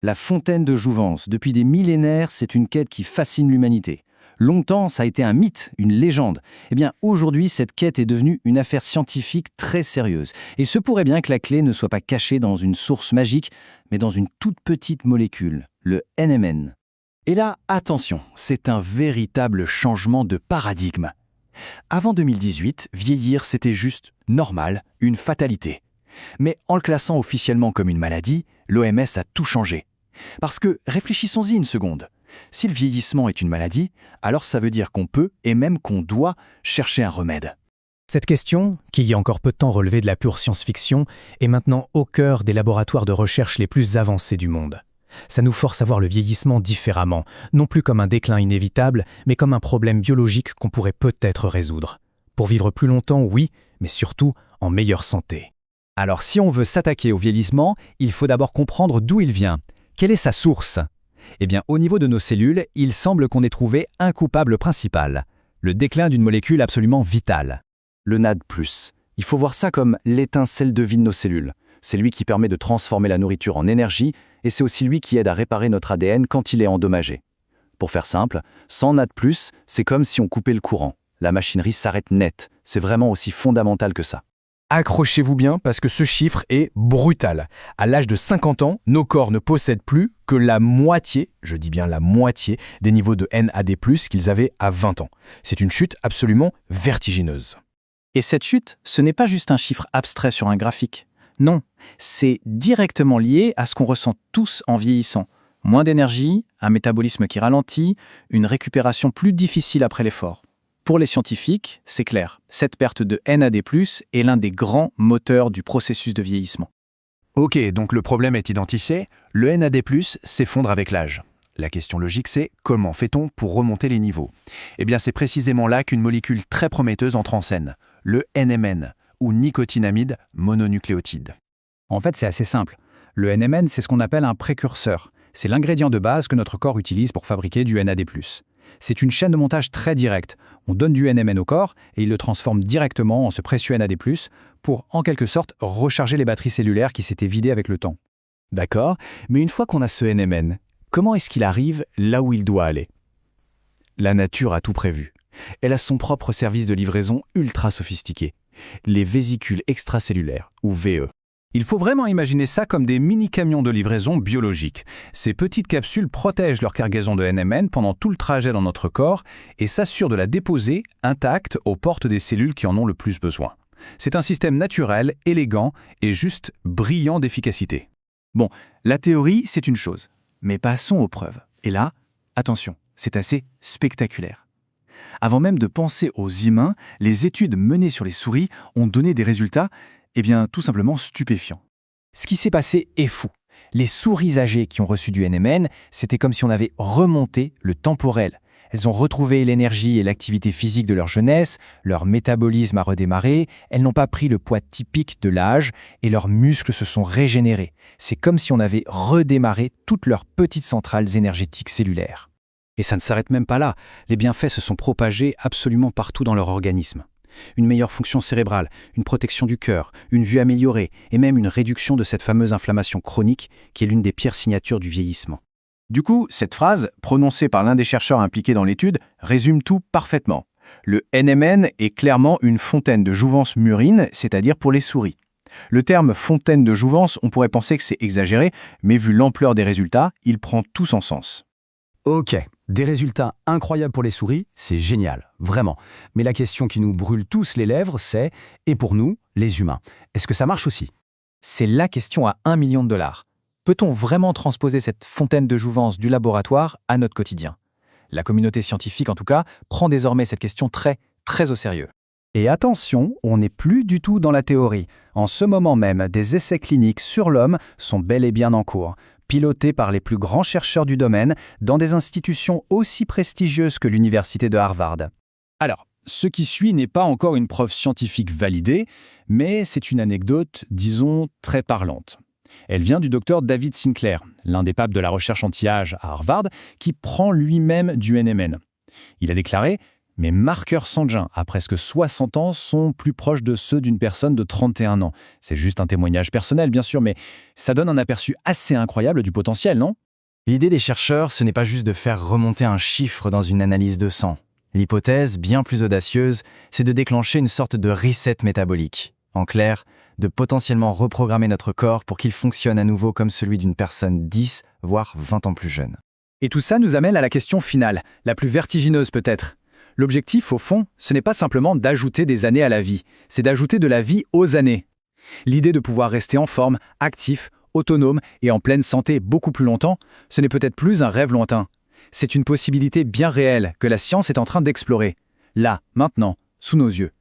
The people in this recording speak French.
La fontaine de jouvence, depuis des millénaires, c'est une quête qui fascine l'humanité. Longtemps, ça a été un mythe, une légende. Eh bien, aujourd'hui, cette quête est devenue une affaire scientifique très sérieuse. Et il se pourrait bien que la clé ne soit pas cachée dans une source magique, mais dans une toute petite molécule, le NMN. Et là, attention, c'est un véritable changement de paradigme. Avant 2018, vieillir, c'était juste normal, une fatalité. Mais en le classant officiellement comme une maladie, l'OMS a tout changé. Parce que, réfléchissons-y une seconde. Si le vieillissement est une maladie, alors ça veut dire qu'on peut, et même qu'on doit, chercher un remède. Cette question, qui il y a encore peu de temps relevait de la pure science-fiction, est maintenant au cœur des laboratoires de recherche les plus avancés du monde. Ça nous force à voir le vieillissement différemment, non plus comme un déclin inévitable, mais comme un problème biologique qu'on pourrait peut-être résoudre. Pour vivre plus longtemps, oui, mais surtout en meilleure santé. Alors si on veut s'attaquer au vieillissement, il faut d'abord comprendre d'où il vient. Quelle est sa source ? Eh bien, au niveau de nos cellules, il semble qu'on ait trouvé un coupable principal, le déclin d'une molécule absolument vitale. Le NAD+. Il faut voir ça comme l'étincelle de vie de nos cellules. C'est lui qui permet de transformer la nourriture en énergie et c'est aussi lui qui aide à réparer notre ADN quand il est endommagé. Pour faire simple, sans NAD+, c'est comme si on coupait le courant. La machinerie s'arrête net. C'est vraiment aussi fondamental que ça. Accrochez-vous bien parce que ce chiffre est brutal. À l'âge de 50 ans, nos corps ne possèdent plus que la moitié, je dis bien la moitié, des niveaux de NAD+, qu'ils avaient à 20 ans. C'est une chute absolument vertigineuse. Et cette chute, ce n'est pas juste un chiffre abstrait sur un graphique. Non, c'est directement lié à ce qu'on ressent tous en vieillissant. Moins d'énergie, un métabolisme qui ralentit, une récupération plus difficile après l'effort. Pour les scientifiques, c'est clair, cette perte de NAD+, est l'un des grands moteurs du processus de vieillissement. Ok, donc le problème est identifié, le NAD+, s'effondre avec l'âge. La question logique c'est, comment fait-on pour remonter les niveaux ? Eh bien c'est précisément là qu'une molécule très prometteuse entre en scène, le NMN, ou nicotinamide mononucléotide. En fait, c'est assez simple. Le NMN, c'est ce qu'on appelle un précurseur. C'est l'ingrédient de base que notre corps utilise pour fabriquer du NAD+. C'est une chaîne de montage très directe. On donne du NMN au corps et il le transforme directement en ce précieux NAD+, pour, en quelque sorte, recharger les batteries cellulaires qui s'étaient vidées avec le temps. D'accord, mais une fois qu'on a ce NMN, comment est-ce qu'il arrive là où il doit aller ? La nature a tout prévu. Elle a son propre service de livraison ultra sophistiqué, les vésicules extracellulaires, ou VE. Il faut vraiment imaginer ça comme des mini-camions de livraison biologique. Ces petites capsules protègent leur cargaison de NMN pendant tout le trajet dans notre corps et s'assurent de la déposer intacte aux portes des cellules qui en ont le plus besoin. C'est un système naturel, élégant et juste brillant d'efficacité. Bon, la théorie, c'est une chose, mais passons aux preuves. Et là, attention, c'est assez spectaculaire. Avant même de penser aux humains, les études menées sur les souris ont donné des résultats tout simplement stupéfiant. Ce qui s'est passé est fou. Les souris âgées qui ont reçu du NMN, c'était comme si on avait remonté le temporel. Elles ont retrouvé l'énergie et l'activité physique de leur jeunesse, leur métabolisme a redémarré, elles n'ont pas pris le poids typique de l'âge et leurs muscles se sont régénérés. C'est comme si on avait redémarré toutes leurs petites centrales énergétiques cellulaires. Et ça ne s'arrête même pas là. Les bienfaits se sont propagés absolument partout dans leur organisme. Une meilleure fonction cérébrale, une protection du cœur, une vue améliorée et même une réduction de cette fameuse inflammation chronique qui est l'une des pires signatures du vieillissement. Du coup, cette phrase, prononcée par l'un des chercheurs impliqués dans l'étude, résume tout parfaitement. Le NMN est clairement une fontaine de jouvence murine, c'est-à-dire pour les souris. Le terme fontaine de jouvence, on pourrait penser que c'est exagéré, mais vu l'ampleur des résultats, il prend tout son sens. Ok, des résultats incroyables pour les souris, c'est génial, vraiment. Mais la question qui nous brûle tous les lèvres, c'est « et pour nous, les humains, est-ce que ça marche aussi ?» C'est la question à $1 million. Peut-on vraiment transposer cette fontaine de jouvence du laboratoire à notre quotidien ? La communauté scientifique, en tout cas, prend désormais cette question très, très au sérieux. Et attention, on n'est plus du tout dans la théorie. En ce moment même, des essais cliniques sur l'homme sont bel et bien en cours, pilotés par les plus grands chercheurs du domaine dans des institutions aussi prestigieuses que l'université de Harvard. Alors, ce qui suit n'est pas encore une preuve scientifique validée, mais c'est une anecdote, disons, très parlante. Elle vient du docteur David Sinclair, l'un des papes de la recherche anti-âge à Harvard, qui prend lui-même du NMN. Il a déclaré « Mes marqueurs sanguins à presque 60 ans sont plus proches de ceux d'une personne de 31 ans. C'est juste un témoignage personnel, bien sûr, mais ça donne un aperçu assez incroyable du potentiel, non? L'idée des chercheurs, ce n'est pas juste de faire remonter un chiffre dans une analyse de sang. L'hypothèse, bien plus audacieuse, c'est de déclencher une sorte de reset métabolique. En clair, de potentiellement reprogrammer notre corps pour qu'il fonctionne à nouveau comme celui d'une personne 10, voire 20 ans plus jeune. Et tout ça nous amène à la question finale, la plus vertigineuse peut-être. L'objectif, au fond, ce n'est pas simplement d'ajouter des années à la vie, c'est d'ajouter de la vie aux années. L'idée de pouvoir rester en forme, actif, autonome et en pleine santé beaucoup plus longtemps, ce n'est peut-être plus un rêve lointain. C'est une possibilité bien réelle que la science est en train d'explorer. Là, maintenant, sous nos yeux.